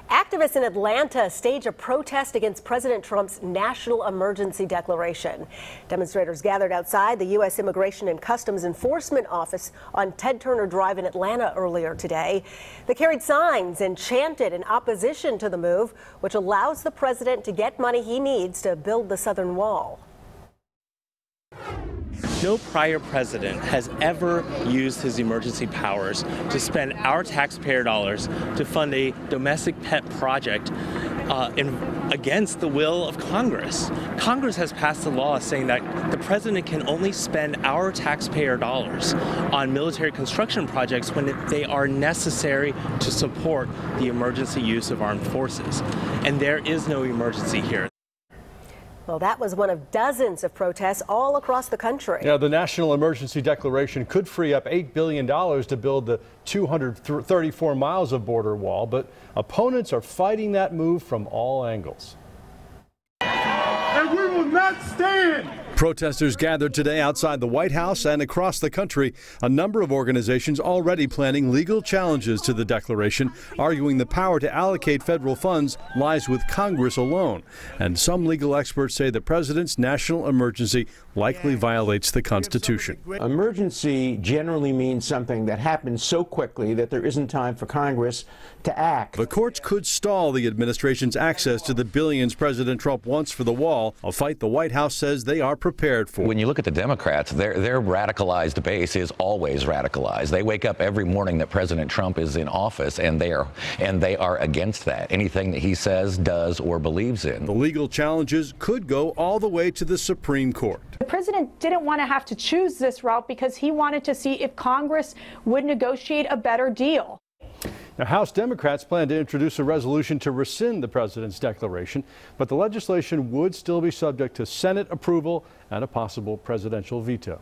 Activists in Atlanta stage a protest against President Trump's national emergency declaration. Demonstrators gathered outside the U.S. Immigration and Customs Enforcement Office on Ted Turner Drive in Atlanta earlier today. They carried signs and chanted in opposition to the move, which allows the president to get money he needs to build the southern wall. No prior president has ever used his emergency powers to spend our taxpayer dollars to fund a domestic pet project against the will of Congress. Congress has passed a law saying that the president can only spend our taxpayer dollars on military construction projects when they are necessary to support the emergency use of armed forces. And there is no emergency here. Well, that was one of dozens of protests all across the country. Yeah, the National Emergency Declaration could free up $8 billion to build the 234 miles of border wall, but opponents are fighting that move from all angles. And we will not stand. Protesters gathered today outside the White House and across the country. A number of organizations already planning legal challenges to the declaration, arguing the power to allocate federal funds lies with Congress alone. And some legal experts say the president's national emergency likely violates the Constitution. Emergency generally means something that happens so quickly that there isn't time for Congress to act. The courts could stall the administration's access to the billions President Trump wants for the wall, a fight the White House says they are prepared for. When you look at the Democrats, their radicalized base is always radicalized. They wake up every morning that President Trump is in office, and they are against that. Anything that he says, does, or believes in. The legal challenges could go all the way to the Supreme Court. The president didn't want to have to choose this route because he wanted to see if Congress would negotiate a better deal. Now, House Democrats plan to introduce a resolution to rescind the president's declaration, but the legislation would still be subject to Senate approval and a possible presidential veto.